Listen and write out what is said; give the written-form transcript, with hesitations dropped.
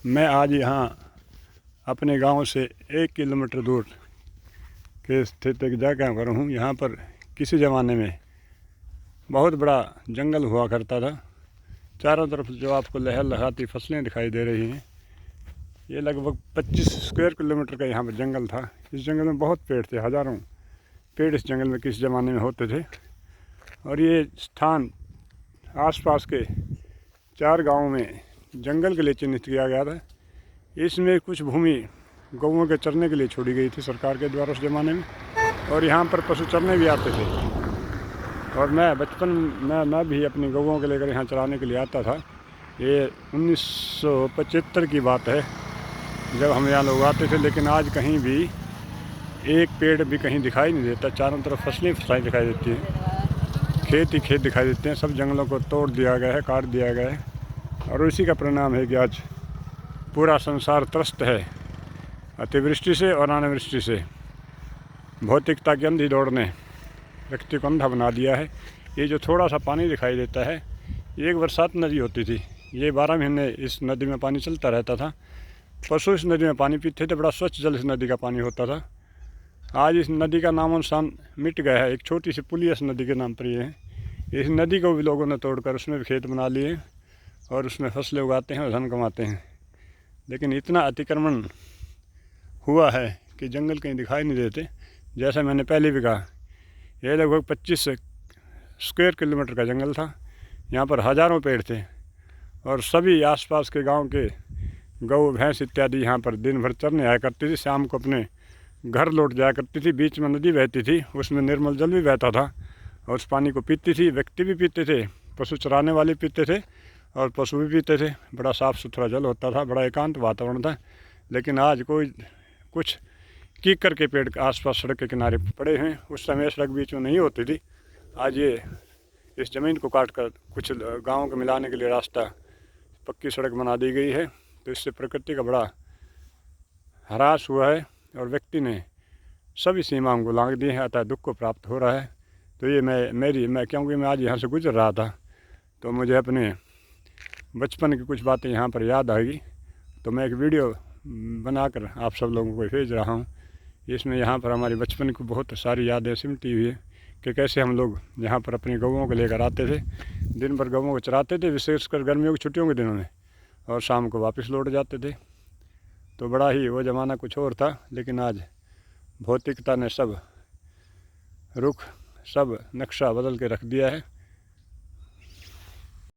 मैं आज यहाँ अपने गांव से 1 किलोमीटर दूर के स्थित एक जगह पर हूँ। यहाँ पर किसी ज़माने में बहुत बड़ा जंगल हुआ करता था। चारों तरफ जो आपको लहर लहाती फसलें दिखाई दे रही हैं, ये लगभग 25 स्क्वायर किलोमीटर का यहाँ पर जंगल था। इस जंगल में बहुत पेड़ थे, हज़ारों पेड़ इस जंगल में किसी ज़माने में होते थे। और ये स्थान आसपास के 4 गाँव में जंगल के लिए चिन्हित किया गया था। इसमें कुछ भूमि गौओं के चरने के लिए छोड़ी गई थी सरकार के द्वारा उस ज़माने में, और यहाँ पर पशु चरने भी आते थे। और मैं बचपन में मैं भी अपनी गौओं को लेकर यहाँ चराने के लिए आता था। ये 1975 की बात है जब हम यहाँ लोग आते थे। लेकिन आज कहीं भी एक पेड़ भी कहीं दिखाई नहीं देता। चारों तरफ फसलें दिखाई देती हैं, खेत ही खेत दिखाई देते हैं। सब जंगलों को तोड़ दिया गया है, काट दिया गया है। और उसी का परिणाम है कि आज पूरा संसार त्रस्त है अतिवृष्टि से और अनावृष्टि से। भौतिकता की अंधी दौड़ ने व्यक्ति को अंधा बना दिया है। ये जो थोड़ा सा पानी दिखाई देता है, ये एक बरसात नदी होती थी। ये 12 महीने इस नदी में पानी चलता रहता था। पशु इस नदी में पानी पीते थे। बड़ा स्वच्छ जल इस नदी का पानी होता था। आज इस नदी का नामो निशान मिट गया है। एक छोटी सी पुलिया इस नदी के नाम पर ये है। इस नदी को भी लोगों ने तोड़कर उसमें भी खेत बना लिए और उसमें फसलें उगाते हैं और धन कमाते हैं। लेकिन इतना अतिक्रमण हुआ है कि जंगल कहीं दिखाई नहीं देते। जैसा मैंने पहले भी कहा, यह लगभग 25 स्क्वायर किलोमीटर का जंगल था। यहाँ पर हज़ारों पेड़ थे और सभी आसपास के गांव के गौ भैंस इत्यादि यहाँ पर दिन भर चरने आया करती थी। शाम को अपने घर लौट जाया करती थी। बीच में नदी बहती थी, उसमें निर्मल जल भी बहता था और उस पानी को पीती थी। व्यक्ति भी पीते थे, पशु चराने वाले पीते थे और पशु भी पीते थे। बड़ा साफ़ सुथरा जल होता था, बड़ा एकांत वातावरण था। लेकिन आज कोई कुछ कीकर के पेड़ आसपास सड़क के किनारे पड़े हैं। उस समय सड़क बीच में नहीं होती थी। आज ये इस ज़मीन को काट कर कुछ गाँव को मिलाने के लिए रास्ता पक्की सड़क बना दी गई है। तो इससे प्रकृति का बड़ा ह्रास हुआ है और व्यक्ति ने सभी सीमाओं को लांघ दी है, अतः दुख को प्राप्त हो रहा है। तो ये मैं क्योंकि मैं आज यहाँ से गुजर रहा था तो मुझे अपने बचपन की कुछ बातें यहाँ पर याद आएगी। तो मैं एक वीडियो बनाकर आप सब लोगों को भेज रहा हूँ। इसमें यहाँ पर हमारे बचपन की बहुत सारी यादें सिमटी हुई है कि कैसे हम लोग यहाँ पर अपनी गौओं को लेकर आते थे। दिन भर गौओं को चराते थे, विशेषकर गर्मियों की छुट्टियों के दिनों में, और शाम को वापस लौट जाते थे। तो बड़ा ही वो ज़माना कुछ और था। लेकिन आज भौतिकता ने सब रुख, सब नक्शा बदल के रख दिया है।